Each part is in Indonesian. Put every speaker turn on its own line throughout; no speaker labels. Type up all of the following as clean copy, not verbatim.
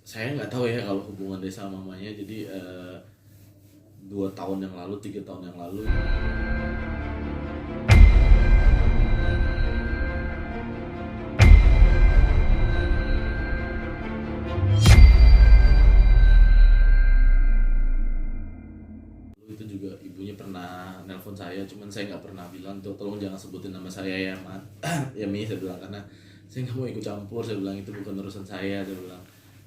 saya nggak tahu ya kalau hubungan dia sama mamanya. Jadi 2 tahun yang lalu, 3 tahun yang lalu itu juga ibunya pernah nelpon saya, cuman saya nggak pernah bilang tuh tolong jangan sebutin nama saya ya man. Ya Mi, saya bilang, karena saya nggak mau ikut campur. Saya bilang itu bukan urusan saya bilang.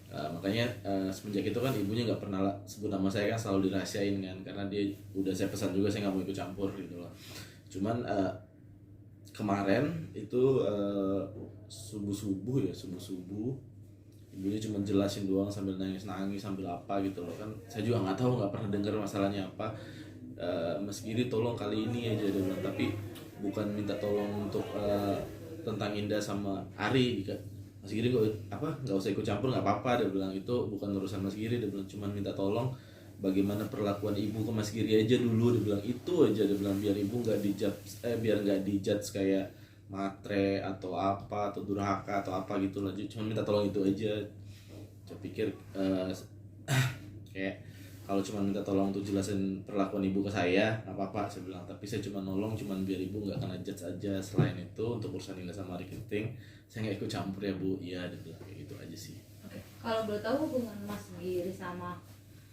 Makanya semenjak itu kan ibunya nggak pernah sebut nama saya, kan selalu dirahasiain kan, karena dia udah saya pesan juga saya nggak mau ikut campur gitu loh. Cuman kemarin itu subuh subuh ibunya cuma jelasin doang sambil nangis sambil apa gitu loh kan. Saya juga nggak tahu, nggak pernah dengar masalahnya apa. Mas Giri tolong kali ini aja dia bilang, tapi bukan minta tolong untuk tentang Indah sama Ari gitu. Mas Giri nggak usah ikut campur, nggak apa-apa dia bilang, itu bukan urusan Mas Giri. Dia bilang cuman minta tolong bagaimana perlakuan ibu ke Mas Giri aja dulu. Dia bilang itu aja, dia bilang biar ibu nggak biar nggak dijudge kayak matre atau apa atau durhaka atau apa gitu lah. Cuma minta tolong itu aja. Saya pikir kayak kalau cuma minta tolong untuk jelasin perlakuan ibu ke saya nggak apa-apa saya bilang, tapi saya cuma nolong cuman biar ibu nggak kena judge aja. Selain itu untuk urusan Indah sama marketing saya nggak ikut campur ya Bu. Iya dia bilang kayak gitu aja sih.
Oke. Kalau boleh tahu hubungan Mas Giri sama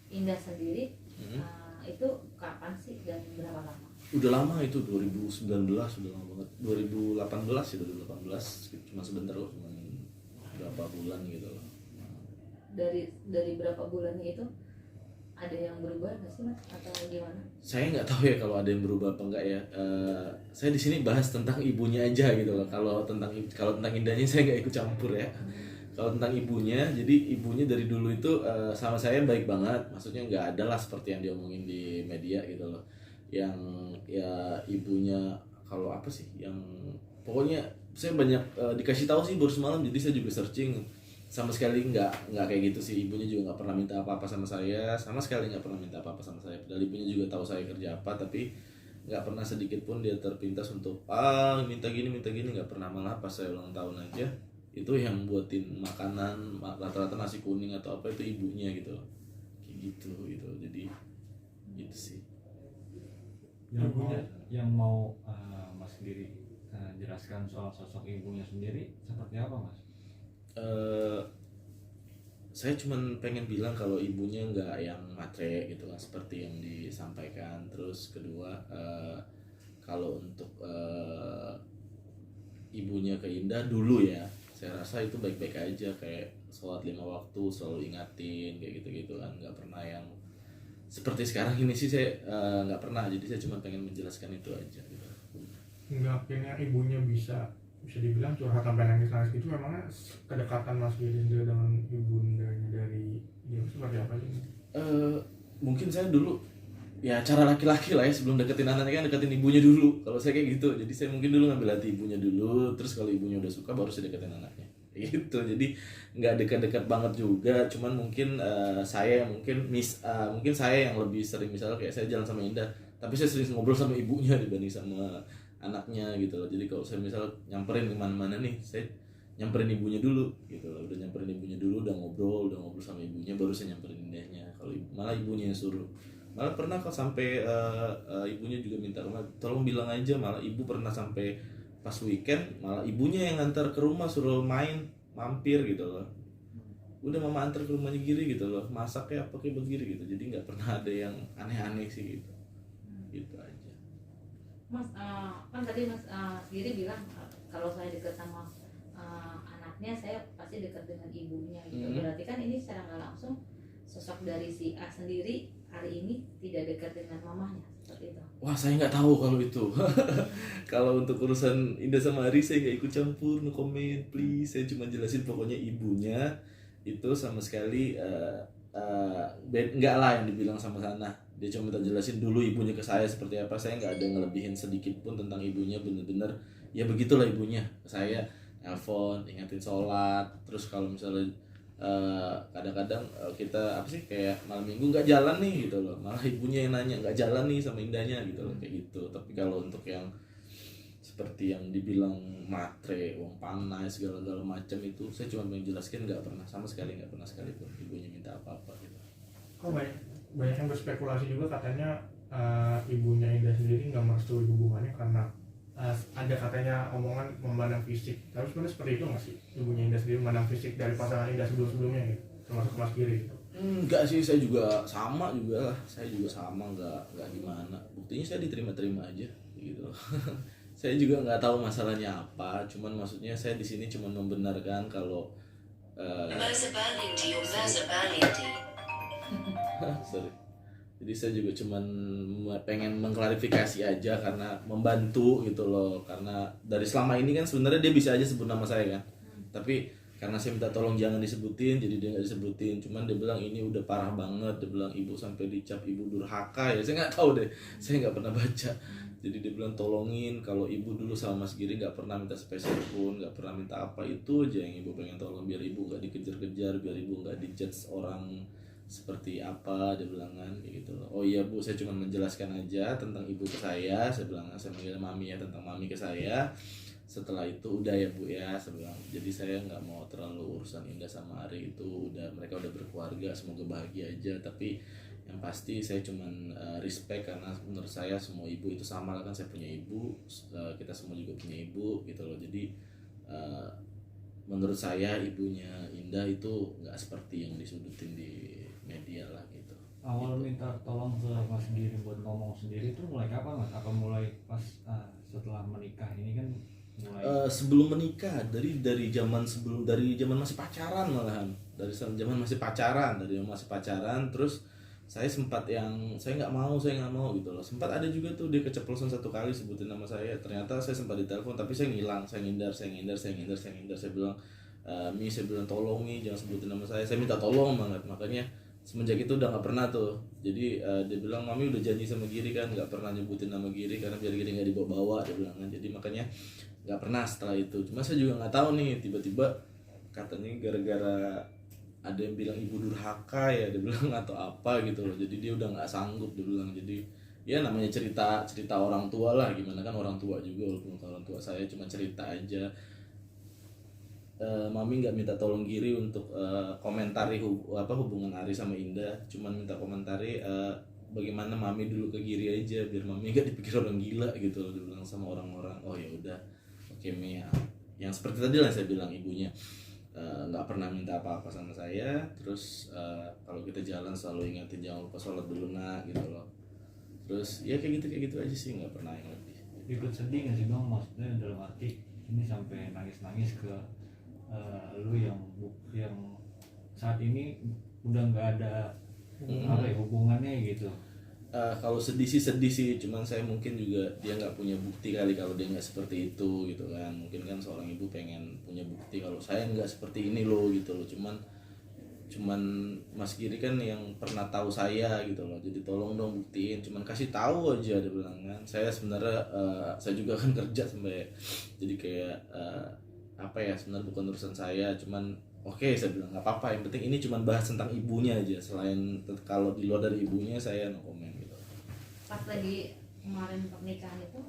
Indah sendiri itu kapan sih dan berapa lama?
Udah lama itu, 2019, udah lama banget. 2018 ya, 2018 cuma sebentar kok, cuma berapa bulan gitu loh.
Dari berapa bulannya itu ada yang berubah nggak sih Mas atau gimana?
Saya nggak tahu ya kalau ada yang berubah apa enggak ya. Saya di sini bahas tentang ibunya aja gitu loh. Kalau tentang Indahnya saya nggak ikut campur ya. Kalau tentang ibunya, jadi ibunya dari dulu itu sama saya baik banget. Maksudnya nggak ada lah seperti yang diomongin di media gitu loh. Yang ya ibunya kalau apa sih? Yang pokoknya saya banyak dikasih tahu sih baru semalam. Jadi saya juga searching, sama sekali nggak kayak gitu sih. Ibunya juga nggak pernah minta apa-apa sama saya, sama sekali nggak pernah minta apa-apa sama saya. Padahal ibunya juga tahu saya kerja apa, tapi nggak pernah sedikit pun dia terpintas untuk minta gini nggak pernah. Malah pas saya ulang tahun aja itu yang buatin makanan rata-rata nasi kuning atau apa itu ibunya gitu loh. Kayak gitu. Jadi gitu sih.
Yang mau Mas sendiri jelaskan soal sosok ibunya sendiri seperti apa Mas?
Saya cuman pengen bilang kalau ibunya nggak yang matre gitu kan seperti yang disampaikan. Terus kedua kalau untuk ibunya ke Indah dulu ya, saya rasa itu baik-baik aja, kayak sholat 5 waktu selalu ingatin kayak gitu kan. Nggak pernah yang seperti sekarang ini sih, saya nggak pernah. Jadi saya cuma pengen menjelaskan itu aja gitu.
Hingga akhirnya ibunya bisa dibilang curhat sampai nangis gitu. Memangnya kedekatan Mas Girinda dengan ibundanya dari dia seperti apa sih?
Mungkin saya dulu ya cara laki-laki lah ya, sebelum deketin anaknya kan deketin ibunya dulu. Kalau saya kayak gitu, jadi saya mungkin dulu ngambil hati ibunya dulu, terus kalau ibunya udah suka baru saya deketin anaknya gitu. Jadi nggak dekat-dekat banget juga, cuman mungkin mungkin saya yang lebih sering, misalnya kayak saya jalan sama Indah tapi saya sering ngobrol sama ibunya dibanding sama anaknya gitu loh. Jadi kalau saya misal nyamperin kemana-mana nih, saya nyamperin ibunya dulu gitu loh. Udah nyamperin ibunya dulu, udah ngobrol sama ibunya, baru saya nyamperin Indahnya. Kalau malah ibunya yang suruh. Malah pernah kok sampai ibunya juga minta rumah, tolong bilang aja. Malah ibu pernah sampai pas weekend malah ibunya yang ngantar ke rumah, suruh mampir gitu loh. Udah mama antar ke rumahnya Giri gitu loh, masaknya apa kayak begini gitu. Jadi nggak pernah ada yang aneh-aneh sih gitu. Gitu aja.
Mas kan tadi Mas Giri bilang kalau saya dekat sama anaknya saya pasti dekat dengan ibunya gitu. Berarti kan ini secara nggak langsung sosok dari si A sendiri hari ini tidak dekat dengan mamahnya, seperti itu.
Wah, saya nggak tahu kalau itu. Kalau untuk urusan Indah sama Ari saya nggak ikut campur, no comment please. Saya cuma jelasin pokoknya ibunya itu sama sekali nggak lah yang dibilang sama sana. Dia cuma minta jelasin dulu ibunya ke saya seperti apa. Saya nggak ada ngelebihin sedikit pun tentang ibunya. Bener-bener ya begitulah ibunya ke saya. Telepon, ingatin sholat. Terus kalau misalnya kadang-kadang kita apa sih kayak malam minggu nggak jalan nih gitu loh, malah ibunya yang nanya nggak jalan nih sama Indahnya gitu loh, kayak gitu. Tapi kalau untuk yang seperti yang dibilang matre, uang panas, segala-gala macam itu saya cuma menjelaskan nggak pernah sama sekali, nggak pernah sekalipun ibunya minta apa-apa gitu.
Kok banyak yang berspekulasi juga katanya ibunya Indah sendiri nggak merestui hubungannya karena ada katanya omongan memandang fisik. Tapi sebenarnya seperti itu nggak sih, ibunya Indah sendiri memandang fisik dari pasangan Indah sebelum-sebelumnya gitu, termasuk Mas Giri gitu?
Enggak sih, saya juga sama juga lah, saya juga sama, nggak gimana, buktinya saya diterima-terima aja gitu. Saya juga nggak tahu masalahnya apa, cuman maksudnya saya di sini cuma membenarkan kalau sorry. Jadi saya juga cuman pengen mengklarifikasi aja karena membantu gitu loh, karena dari selama ini kan sebenarnya dia bisa aja sebut nama saya kan, tapi karena saya minta tolong jangan disebutin, jadi dia nggak disebutin. Cuman dia bilang ini udah parah banget, dia bilang ibu sampai dicap ibu durhaka ya, saya nggak tahu deh, saya nggak pernah baca. Jadi dia bilang tolongin, kalau ibu dulu sama Mas Giri nggak pernah minta spesial pun, nggak pernah minta apa, itu aja yang ibu pengen tolong, biar ibu nggak dikejar-kejar, biar ibu nggak dijudge orang seperti apa, dia bilang kan kayak gitu. Oh iya Bu, saya cuma menjelaskan aja tentang ibu ke saya bilang, saya manggil mami ya, tentang mami ke saya. Setelah itu udah ya Bu ya, saya bilang. Jadi saya nggak mau terlalu urusan Indah sama Ari itu, udah mereka udah berkeluarga, semoga bahagia aja. Tapi yang pasti saya cuman respect, karena menurut saya semua ibu itu sama lah kan, saya punya ibu, kita semua juga punya ibu gitu loh. Jadi menurut saya ibunya Indah itu nggak seperti yang disudutin di media lah gitu.
Awal
gitu.
minta tolong ke Mas Giri buat ngomong sendiri itu mulai kapan Mas? Apa mulai pas setelah menikah ini kan mulai?
Sebelum menikah, dari zaman masih pacaran malahan, dari zaman masih pacaran, terus saya sempat yang saya nggak mau gitu loh. Sempat ada juga tuh dia keceplosan satu kali sebutin nama saya, ternyata saya sempat ditelepon tapi saya ngilang, saya ngindar. Saya bilang saya bilang tolong nih jangan sebutin nama saya minta tolong banget. Makanya semenjak itu udah nggak pernah tuh. Jadi dia bilang mami udah janji sama Giri kan nggak pernah nyebutin nama Giri karena biar Giri nggak dibawa-bawa, dia bilang kan. Jadi makanya nggak pernah setelah itu. Cuma saya juga nggak tahu nih, tiba-tiba katanya gara-gara ada yang bilang ibu durhaka ya, dia bilang atau apa gitu loh. Jadi dia udah nggak sanggup, dia bilang. Jadi ya namanya cerita orang tua lah, gimana kan orang tua juga, walaupun orang tua saya cuma cerita aja. Mami nggak minta tolong Giri untuk komentari hubungan Ari sama Indah, cuman minta komentari bagaimana Mami dulu ke Giri aja, biar Mami nggak dipikir orang gila gitu loh, dia bilang sama orang-orang. Oh ya udah, oke Mia, yang seperti tadi lah saya bilang, ibunya nggak pernah minta apa-apa sama saya. Terus kalau kita jalan selalu ingetin jangan lupa sholat dulu nak gitu loh. Terus ya kayak gitu aja sih, nggak pernah yang lebih.
Ikut sedih nggak sih Bang, maksudnya dalam arti ini sampai nangis-nangis ke lu yang saat ini udah nggak ada apa ya hubungannya gitu.
Kalau sedih sih, cuman saya mungkin juga dia nggak punya bukti kali kalau dia nggak seperti itu gitu kan. Mungkin kan seorang ibu pengen punya bukti kalau saya nggak seperti ini loh gitu loh. Cuman Mas Giri kan yang pernah tahu saya gitu loh, jadi tolong dong buktiin, cuman kasih tahu aja, dia bilang kan. Saya sebenarnya saya juga kan kerja sampai, jadi kayak apa ya, sebenarnya bukan urusan saya, cuman oke, saya bilang nggak apa-apa, yang penting ini cuma bahas tentang ibunya aja, selain kalau di luar dari ibunya saya no comment gitu.
Pas lagi kemarin pernikahan itu